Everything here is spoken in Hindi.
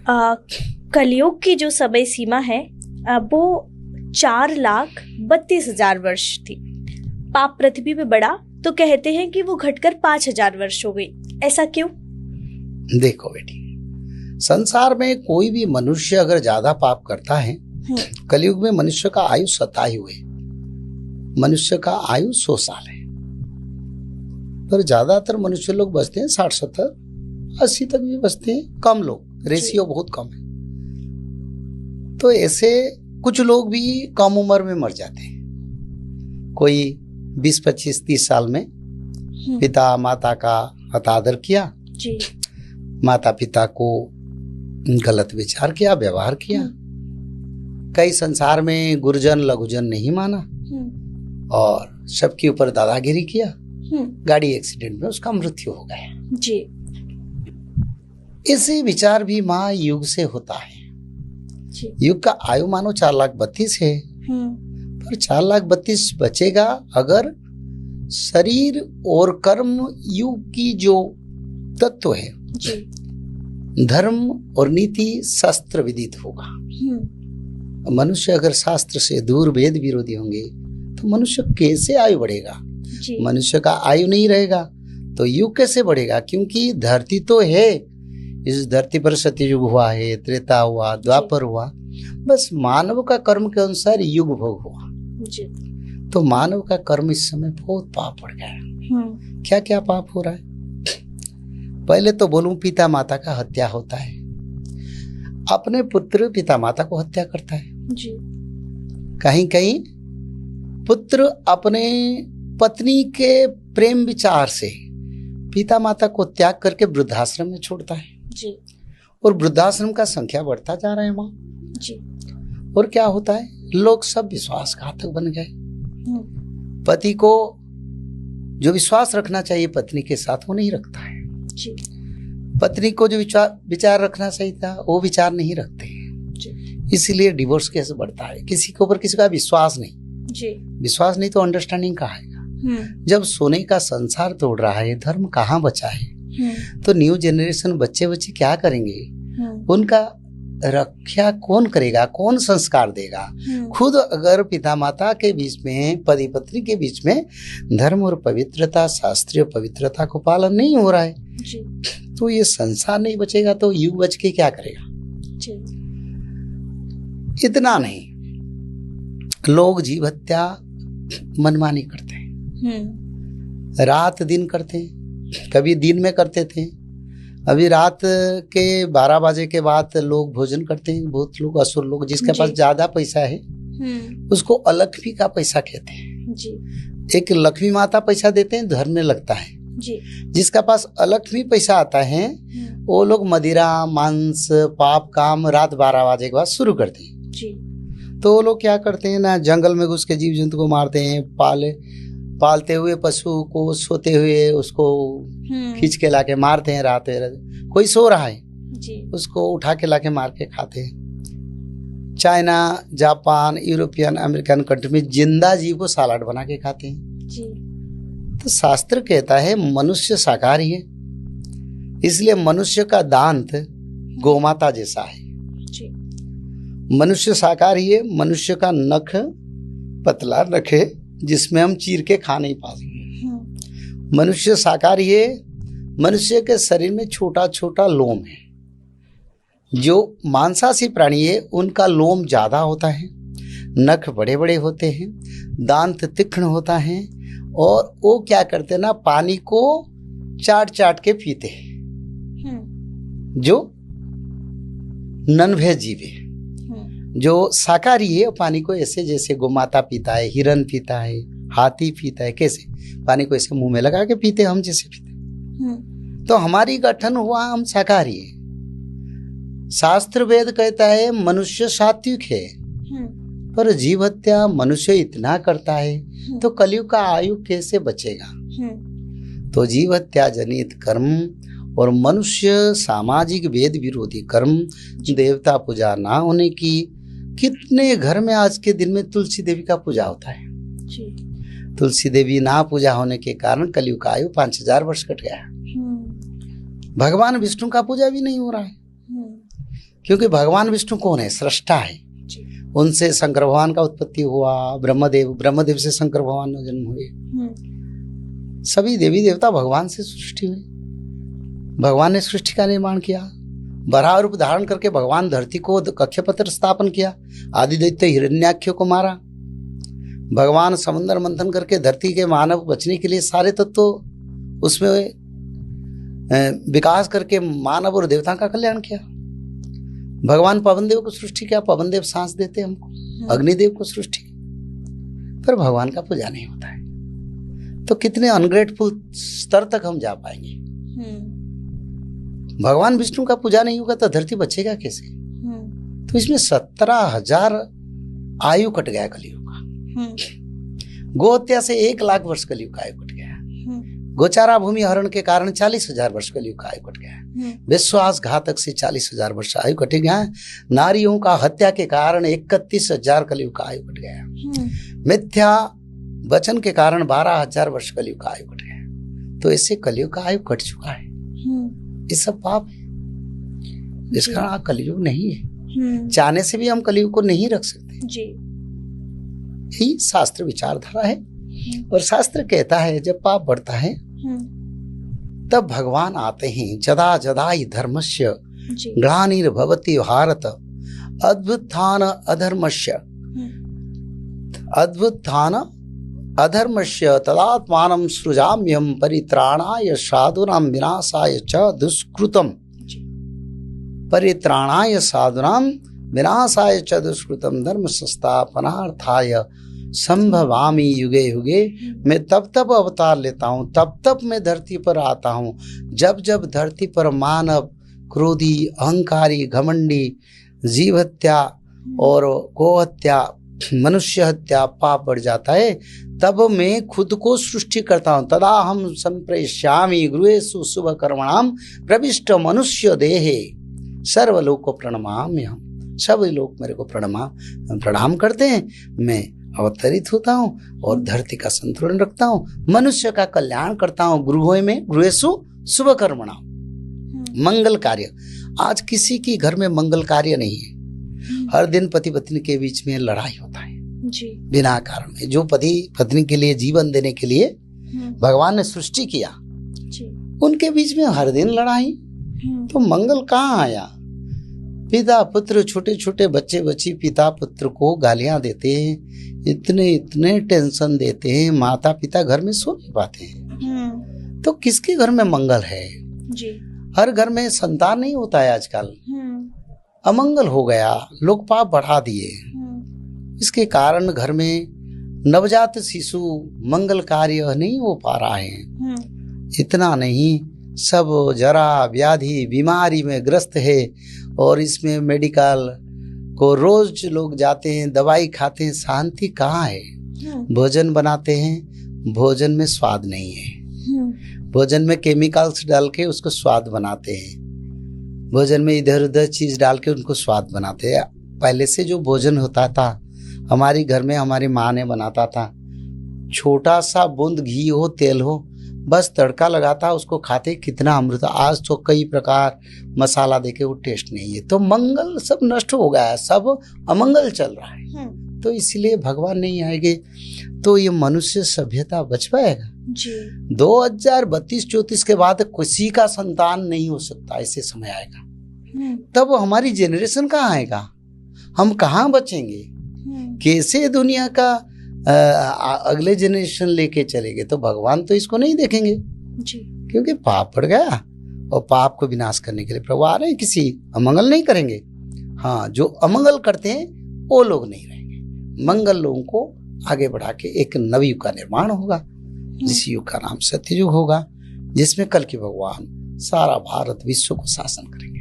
कलयुग की जो समय सीमा है वो 4,32,000 वर्ष थी। पाप पृथ्वी पे बढ़ा तो कहते हैं कि वो घटकर 5,000 वर्ष हो गई। ऐसा क्यों? देखो बेटी, संसार में कोई भी मनुष्य अगर ज्यादा पाप करता है, कलयुग में मनुष्य का आयु 27 है, मनुष्य का आयु 100 साल है, पर ज्यादातर मनुष्य लोग बचते हैं 60, 70, 80 तक भी बचते हैं। कम लोग, रेशियो बहुत कम है। तो ऐसे कुछ लोग भी कम उम्र में मर जाते हैं। कोई 20, 25, 30 साल में पिता माता का अतादर किया जी। माता पिता को गलत विचार किया, व्यवहार किया। कई संसार में गुरुजन लघुजन नहीं माना और सबके ऊपर दादागिरी किया। गाड़ी एक्सीडेंट में उसका मृत्यु हो गया जी। ऐसे विचार भी महायुग से होता है जी। युग का आयु मानो 4,32,000 है, पर 4,32,000 बचेगा अगर शरीर और कर्म युग की जो तत्व है जी। धर्म और नीति शास्त्र विदित होगा। मनुष्य अगर शास्त्र से दूर वेद विरोधी होंगे तो मनुष्य कैसे आयु बढ़ेगा? मनुष्य का आयु नहीं रहेगा तो युग कैसे बढ़ेगा? क्योंकि धरती तो है, इस धरती पर सत्ययुग हुआ है, त्रेता हुआ, द्वापर हुआ, बस मानव का कर्म के अनुसार युग भोग हुआ जी। तो मानव का कर्म इस समय बहुत पाप बढ़ गया है। क्या क्या पाप हो रहा है? पहले तो बोलूं, पिता माता का हत्या होता है। अपने पुत्र पिता माता को हत्या करता है जी। कहीं कहीं पुत्र अपने पत्नी के प्रेम विचार से पिता माता को त्याग करके वृद्धाश्रम में छोड़ता है जी। और वृद्धाश्रम का संख्या बढ़ता जा रहा है माँ जी। और क्या होता है, लोग सब विश्वासघातक बन गए। पति को जो विश्वास रखना चाहिए पत्नी के साथ वो नहीं रखता है जी। पत्नी को जो विचार रखना चाहिए था वो विचार नहीं रखते हैं, इसलिए डिवोर्स केस बढ़ता है। किसी के ऊपर किसी का विश्वास नहीं जी। विश्वास नहीं तो अंडरस्टैंडिंग कहाँ आएगा? जब सोने का संसार तोड़ रहा है, धर्म कहाँ बचा है? तो न्यू जनरेशन बच्चे क्या करेंगे? उनका रक्षा कौन करेगा? कौन संस्कार देगा? खुद अगर पिता माता के बीच में, पति पत्नी के बीच में धर्म और पवित्रता, शास्त्रीय पवित्रता को पालन नहीं हो रहा है जी। तो ये संसार नहीं बचेगा तो युग बच के क्या करेगा जी। इतना नहीं, लोग जीव हत्या मनमानी करते हैं, रात दिन करते हैं। कभी दिन में करते थे, अभी रात के 12 बजे के बाद लोग भोजन करते हैं। बहुत लोग, असुर लोग, जिसके पास ज्यादा पैसा है उसको अलक्ष्मी का पैसा कहते हैं जी। एक लक्ष्मी माता पैसा देते हैं, धर्म में लगता है जी। जिसका पास अलक्ष्मी पैसा आता है वो लोग मदिरा, मांस, पाप काम रात 12 बजे के बाद शुरू करते हैं जी। तो वो लोग क्या करते हैं ना, जंगल में घुस के जीव जंतु को मारते हैं। पालते हुए पशु को सोते हुए उसको खींच के लाके मारते हैं। रात में कोई सो रहा है जी। उसको उठा के लाके मार के खाते हैं। China, Japan, European, American country में जिंदा जीव को सलाद बना के खाते हैं जी। तो शास्त्र कहता है मनुष्य शाकाहारी है, इसलिए मनुष्य का दांत गोमाता जैसा है जी। मनुष्य शाकाहारी है, मनुष्य का नख पतला नख है जिसमें हम चीर के खा नहीं पाते। मनुष्य शाकाहारी है, मनुष्य के शरीर में छोटा छोटा लोम है। जो मांसाहारी प्राणी है उनका लोम ज्यादा होता है, नख बड़े बड़े होते हैं, दांत तीक्ष्ण होता है और वो क्या करते हैं ना, पानी को चाट चाट के पीते हैं। जो नॉनवेज जीव है, जो शाकाहारी है पानी को ऐसे जैसे गोमाता पीता है, हिरन पीता है, हाथी पीता है, कैसे पानी को ऐसे मुंह में लगा के पीते हम जैसे पीते। तो हमारी गठन हुआ, हम शाकाहारी है। शास्त्र वेद कहता है मनुष्य सात्विक है, पर जीव हत्या मनुष्य इतना करता है तो कलयुग का आयु कैसे बचेगा? तो जीव हत्या जनित कर्म और मनुष्य सामाजिक वेद विरोधी कर्म, देवता पूजा ना होने की, कितने घर में आज के दिन में तुलसी देवी का पूजा होता है जी। तुलसी देवी ना पूजा होने के कारण कलयुग का आयु 5,000 वर्ष कट गया। भगवान विष्णु का पूजा भी नहीं हो रहा है क्योंकि भगवान विष्णु कौन है? सृष्टा है। उनसे शंकर भगवान का उत्पत्ति हुआ, ब्रह्मदेव से शंकर भगवान का जन्म हुए। सभी देवी देवता भगवान से सृष्टि हुई। भगवान ने सृष्टि का निर्माण किया। वराह रूप धारण करके भगवान धरती को कक्षपत्र स्थापन किया। आदि दैत्य हिरण्याक्ष को मारा। भगवान समुद्र मंथन करके धरती के मानव बचने के लिए सारे तत्व उसमें विकास करके मानव और देवता का कल्याण किया। भगवान पवनदेव को सृष्टि किया। पवनदेव सांस देते हमको। अग्निदेव को सृष्टि की। पर भगवान का पूजा नहीं होता है। तो कितने अनग्रेटफुल स्तर तक हम जा पाएंगे? भगवान विष्णु का पूजा नहीं होगा तो धरती बचेगा कैसे? तो इसमें 17,000 आयु कट गया कलयुग का। गो हत्या से 1,00,000 वर्ष कलयुग का आयु कट गया। गोचारा भूमि हरण के कारण 40,000 वर्ष कलयुग का आयु कट गया। विश्वास घातक से 40,000 वर्ष आयु कट गया। नारियों का हत्या के कारण 31,000 कलयुग का आयु कट गया। मिथ्या वचन के कारण 12,000 वर्ष कलयुग का आयु कट गया। तो इससे कलयुग का आयु कट चुका है। ये सब पाप है। इसका नाम कलयुग नहीं है। चाहने से भी हम कलयुग को नहीं रख सकते जी। यही शास्त्र विचारधारा है। और शास्त्र कहता है जब पाप बढ़ता है तब भगवान आते हैं। जदा जदा ही धर्मस्य ग्लानिर्भवति भारत अद्भुत्थान अधर्मस्य तदात्मानं सृजाम्यहं परित्राणाय साधूनां विनाशाय च दुष्कृतम्। परित्राणाय साधूनां विनाशाय च दुष्कृतम् धर्म संस्थापनार्थाय संभवामि युगे युगे। मैं तब तब अवतार लेता हूँ, तब तब मैं धरती पर आता हूँ जब जब धरती पर मानव क्रोधी, अहंकारी, घमंडी, जीव हत्या और गो हत्या, मनुष्य हत्या पाप बढ़ जाता है। तब मैं खुद को सृष्टि करता हूँ। तदा हम संप्रेष्यामि गृहेषु शुभ कर्मणाम प्रविष्ट मनुष्य देहे सर्वलोक प्रणमाम्यहम्। सब लोग मेरे को प्रणाम करते हैं। मैं अवतरित होता हूँ और धरती का संतुलन रखता हूँ, मनुष्य का कल्याण करता हूँ। गृहेषु शुभ कर्मणाम, मंगल कार्य। आज किसी की घर में मंगल कार्य नहीं है। हर दिन पति पत्नी के बीच में लड़ाई होता है जी। बिना कारण में। जो पति पत्नी के लिए जीवन देने के लिए भगवान ने सृष्टि किया जी, उनके बीच में हर दिन लड़ाई। तो मंगल कहाँ आया? पिता पुत्र, छोटे छोटे बच्चे बच्ची पिता पुत्र को गालियां देते हैं, इतने इतने टेंशन देते हैं, माता पिता घर में सो नहीं पाते हैं। तो किसके घर में मंगल है जी? हर घर में संतान नहीं होता है आजकल। अमंगल हो गया, लोग पाप बढ़ा दिए। इसके कारण घर में नवजात शिशु मंगल कार्य नहीं हो पा रहा है। इतना नहीं, सब जरा व्याधि बीमारी में ग्रस्त है। और इसमें मेडिकल को रोज लोग जाते हैं, दवाई खाते हैं, शांति कहाँ है? भोजन बनाते हैं, भोजन में स्वाद नहीं है। भोजन में केमिकल्स डाल के उसको स्वाद बनाते हैं। भोजन में इधर उधर चीज डाल के उनको स्वाद बनाते हैं। पहले से जो भोजन होता था हमारी घर में हमारी माँ ने बनाता था, छोटा सा बूंद घी हो तेल हो, बस तड़का लगाता, उसको खाते कितना अमृत। आज तो कई प्रकार मसाला देके वो टेस्ट नहीं है। तो मंगल सब नष्ट हो गया है, सब अमंगल चल रहा है। तो इसलिए भगवान नहीं आएंगे तो ये मनुष्य सभ्यता बच पाएगा जी। 2032-34 के बाद किसी का संतान नहीं हो सकता। ऐसे समय आएगा तब हमारी जेनरेशन कहाँ आएगा? हम कहाँ बचेंगे? कैसे दुनिया का अगले जनरेशन लेके चलेंगे? तो भगवान तो इसको नहीं देखेंगे जी, क्योंकि पाप बढ़ गया और पाप को विनाश करने के लिए प्रभु आ रहे हैं। किसी अमंगल नहीं करेंगे। हाँ, जो अमंगल करते हैं वो लोग नहीं रहेंगे। मंगल लोगों को आगे बढ़ा के एक नवयुग का निर्माण होगा, जिस युग का नाम सत्ययुग होगा, जिसमें कल के भगवान सारा भारत विश्व को शासन करेंगे।